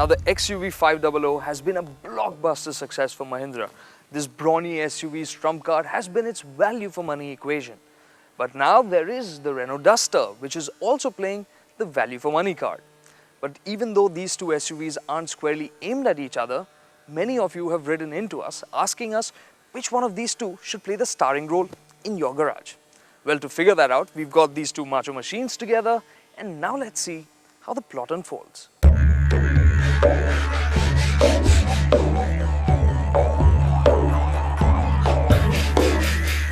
Now the XUV500 has been a blockbuster success for Mahindra. This brawny SUV's trump card has been its value for money equation. But now there is the Renault Duster, which is also playing the value for money card. But even though these two SUVs aren't squarely aimed at each other, many of you have written into us asking us which one of these two should play the starring role in your garage. Well, to figure that out, we've got these two macho machines together, and now let's see how the plot unfolds.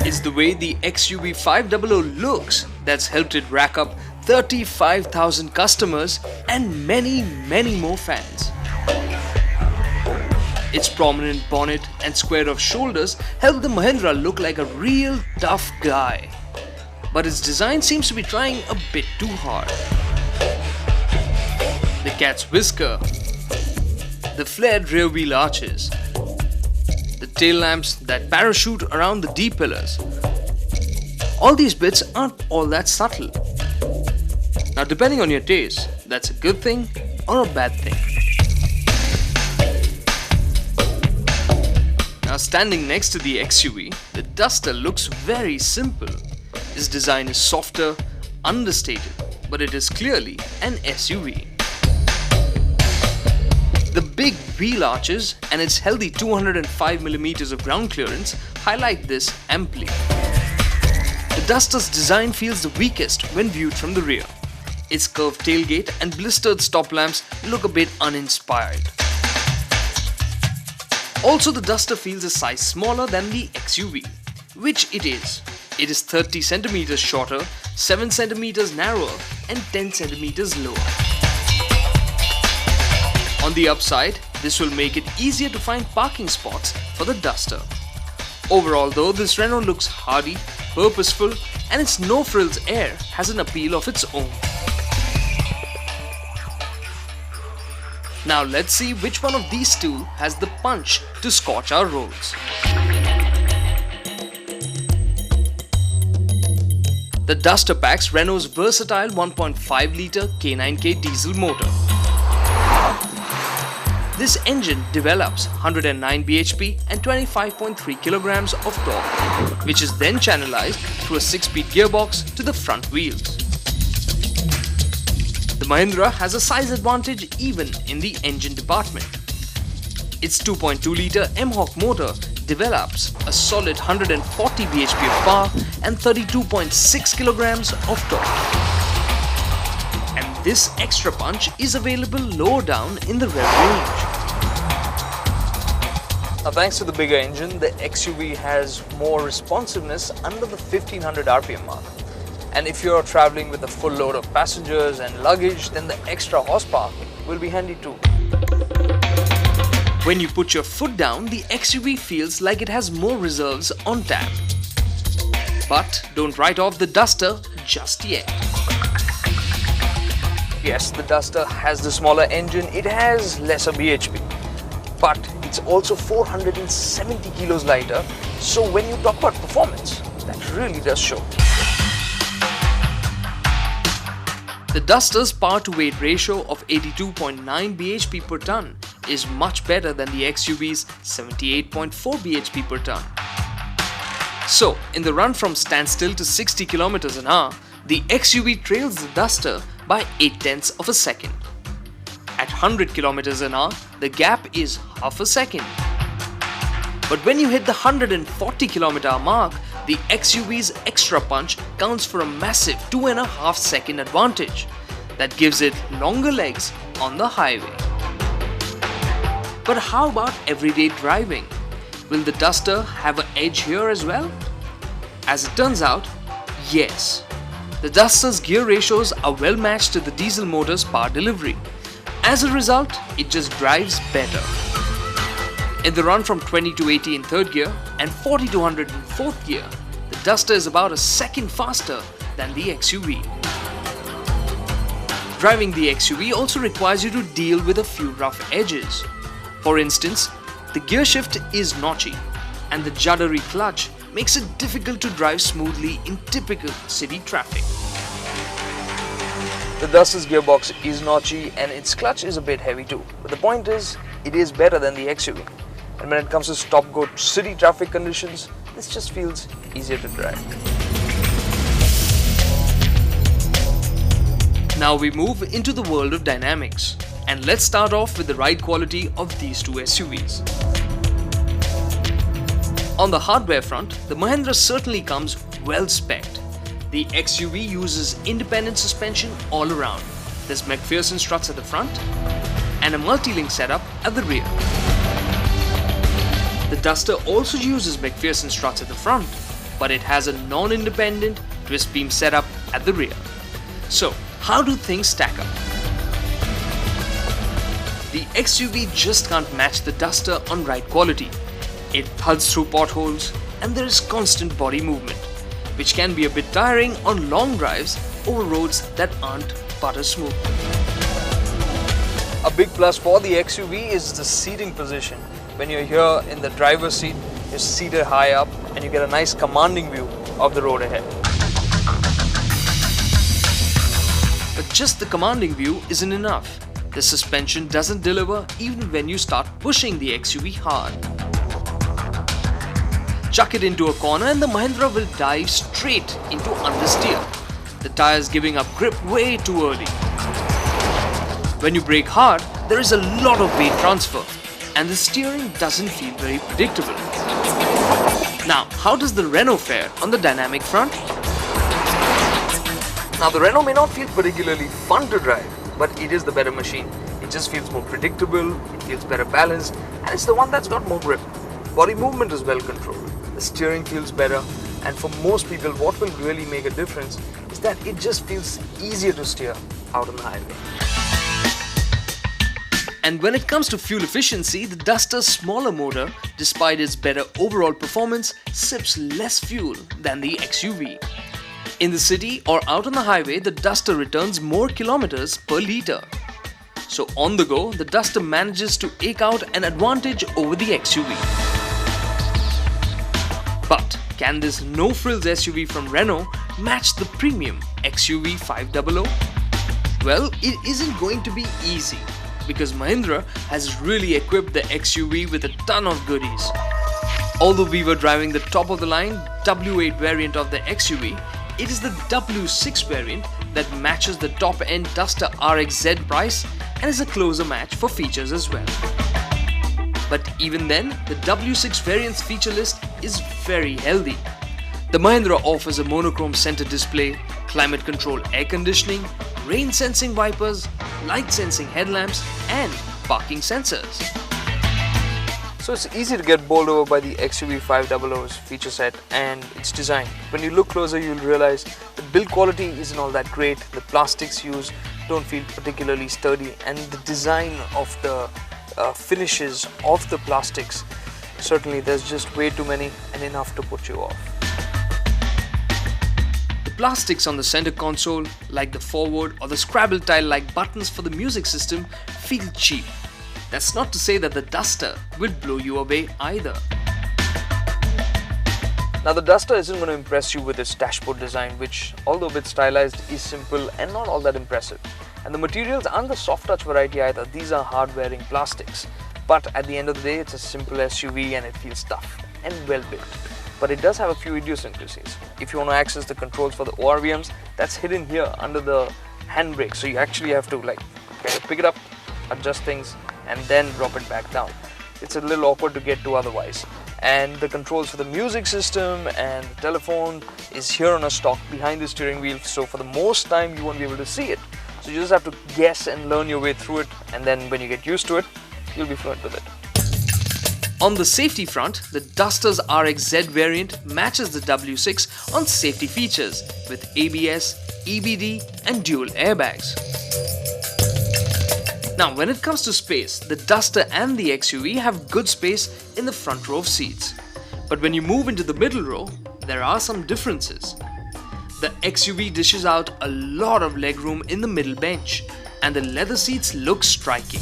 It's the way the XUV500 looks that's helped it rack up 35,000 customers and many more fans. Its prominent bonnet and square-off shoulders help the Mahindra look like a real tough guy. But its design seems to be trying a bit too hard. The cat's whisker, the flared rear wheel arches, the tail lamps that parachute around the D-pillars. All these bits aren't all that subtle. Now, depending on your taste, that's a good thing or a bad thing. Now, standing next to the XUV, the Duster looks very simple. Its design is softer, understated, but it is clearly an SUV. The big wheel arches and its healthy 205mm of ground clearance highlight this amply. The Duster's design feels the weakest when viewed from the rear. Its curved tailgate and blistered stop lamps look a bit uninspired. Also, the Duster feels a size smaller than the XUV, which it is. It is 30 cm shorter, 7 cm narrower and 10 cm lower. On the upside, this will make it easier to find parking spots for the Duster. Overall though, this Renault looks hardy, purposeful, and its no-frills air has an appeal of its own. Now let's see which one of these two has the punch to scorch our roads. The Duster packs Renault's versatile 1.5-litre K9K diesel motor. This engine develops 109 bhp and 25.3 kilograms of torque, which is then channelized through a 6-speed gearbox to the front wheels. The Mahindra has a size advantage even in the engine department. Its 2.2-litre M-Hawk motor develops a solid 140 bhp of power and 32.6 kilograms of torque. And this extra punch is available lower down in the rev range. Now, thanks to the bigger engine, the XUV has more responsiveness under the 1500 RPM mark. And if you're traveling with a full load of passengers and luggage, then the extra horsepower will be handy too. When you put your foot down, the XUV feels like it has more reserves on tap. But don't write off the Duster just yet. Yes, the Duster has the smaller engine, it has lesser bhp. But it's also 470 kilos lighter, so when you talk about performance, that really does show. The Duster's power-to-weight ratio of 82.9 bhp per ton is much better than the XUV's 78.4 bhp per ton. So, in the run from standstill to 60 km an hour, the XUV trails the Duster by 0.8 of a second. At 100 km an hour, the gap is half a second. But when you hit the 140 km mark, the XUV's extra punch counts for a massive 2.5 second advantage that gives it longer legs on the highway. But how about everyday driving? Will the Duster have an edge here as well? As it turns out, yes. The Duster's gear ratios are well matched to the diesel motor's power delivery. As a result, it just drives better. In the run from 20 to 80 in third gear and 40 to 100 in fourth gear, the Duster is about a second faster than the XUV. Driving the XUV also requires you to deal with a few rough edges. For instance, the gear shift is notchy and the juddery clutch makes it difficult to drive smoothly in typical city traffic. The Duster's gearbox is notchy and its clutch is a bit heavy too. But the point is, it is better than the XUV. And when it comes to stop-go city traffic conditions, this just feels easier to drive. Now we move into the world of dynamics. And let's start off with the ride quality of these two SUVs. On the hardware front, the Mahindra certainly comes well spec'd. The XUV uses independent suspension all around. There's McPherson struts at the front and a multi-link setup at the rear. The Duster also uses McPherson struts at the front, but it has a non-independent twist beam setup at the rear. So, how do things stack up? The XUV just can't match the Duster on ride quality. It thuds through potholes and there is constant body movement, which can be a bit tiring on long drives over roads that aren't butter smooth. A big plus for the XUV is the seating position. When you're here in the driver's seat, you're seated high up and you get a nice commanding view of the road ahead. But just the commanding view isn't enough. The suspension doesn't deliver even when you start pushing the XUV hard. Chuck it into a corner and the Mahindra will dive straight into understeer. The tires giving up grip way too early. When you brake hard, there is a lot of weight transfer and the steering doesn't feel very predictable. Now, how does the Renault fare on the dynamic front? Now, the Renault may not feel particularly fun to drive, but it is the better machine. It just feels more predictable, it feels better balanced, and it's the one that's got more grip. Body movement is well controlled. The steering feels better, and for most people what will really make a difference is that it just feels easier to steer out on the highway. And when it comes to fuel efficiency, the Duster's smaller motor, despite its better overall performance, sips less fuel than the XUV. In the city or out on the highway, the Duster returns more kilometers per litre. So on the go, the Duster manages to eke out an advantage over the XUV. But can this no-frills SUV from Renault match the premium XUV500? Well, it isn't going to be easy because Mahindra has really equipped the XUV with a ton of goodies. Although we were driving the top-of-the-line W8 variant of the XUV, it is the W6 variant that matches the top-end Duster RXZ price and is a closer match for features as well. But even then, the W6 variant's feature list is very healthy. The Mahindra offers a monochrome center display, climate control air conditioning, rain sensing wipers, light sensing headlamps and parking sensors. So it's easy to get bowled over by the XUV500's feature set and its design. When you look closer, you'll realize the build quality isn't all that great, the plastics used don't feel particularly sturdy, and the design of the finishes of the plastics, certainly there's just way too many and enough to put you off. The plastics on the center console, like the forward or the Scrabble tile-like buttons for the music system, feel cheap. That's not to say that the Duster will blow you away either. Now the Duster isn't going to impress you with its dashboard design, which, although a bit stylized, is simple and not all that impressive. And the materials aren't the soft touch variety either, these are hard-wearing plastics. But at the end of the day, it's a simple SUV and it feels tough and well built. But it does have a few idiosyncrasies. If you want to access the controls for the ORVMs, that's hidden here under the handbrake. So you actually have to kind of pick it up, adjust things and then drop it back down. It's a little awkward to get to otherwise. And the controls for the music system and the telephone is here on a stalk behind the steering wheel, so for the most time you won't be able to see it. So you just have to guess and learn your way through it, and then when you get used to it, you'll be fluent with it. On the safety front, the Duster's RXZ variant matches the W6 on safety features with ABS, EBD and dual airbags. Now, when it comes to space, the Duster and the XUV have good space in the front row of seats. But when you move into the middle row, there are some differences. The XUV dishes out a lot of legroom in the middle bench, and the leather seats look striking.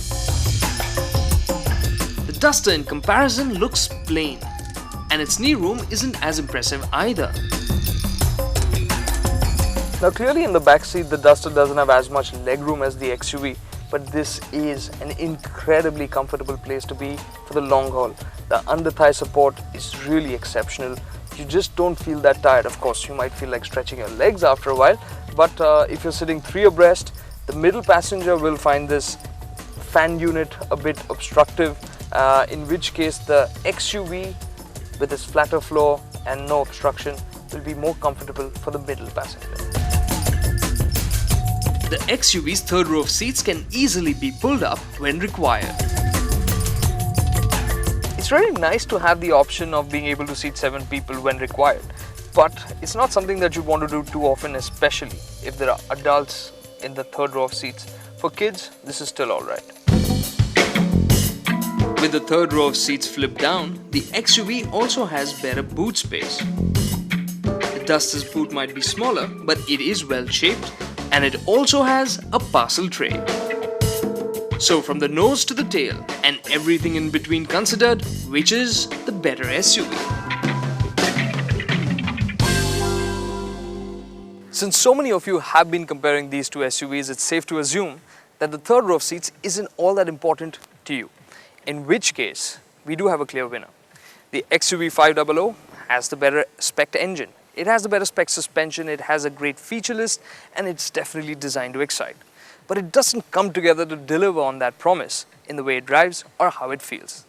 The Duster in comparison looks plain, and its knee room isn't as impressive either. Now clearly in the back seat the Duster doesn't have as much legroom as the XUV, but this is an incredibly comfortable place to be for the long haul. The under thigh support is really exceptional. You just don't feel that tired. Of course, you might feel like stretching your legs after a while, but if you're sitting 3 abreast, the middle passenger will find this fan unit a bit obstructive, in which case the XUV with its flatter floor and no obstruction will be more comfortable for the middle passenger. The XUV's third row of seats can easily be pulled up when required. It's really nice to have the option of being able to seat 7 people when required, but it's not something that you want to do too often, especially if there are adults in the third row of seats. For kids, this is still alright. With the third row of seats flipped down, the XUV also has better boot space. The Duster's boot might be smaller, but it is well shaped, and it also has a parcel tray. So from the nose to the tail and everything in between considered, which is the better SUV? Since so many of you have been comparing these two SUVs, it's safe to assume that the third row of seats isn't all that important to you. In which case, we do have a clear winner. The XUV500 has the better spec engine. It has the better spec suspension, it has a great feature list, and it's definitely designed to excite. But it doesn't come together to deliver on that promise in the way it drives or how it feels.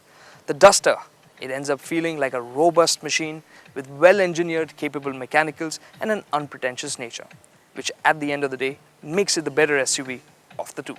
The Duster, it ends up feeling like a robust machine with well-engineered, capable mechanicals and an unpretentious nature, which at the end of the day makes it the better SUV of the two.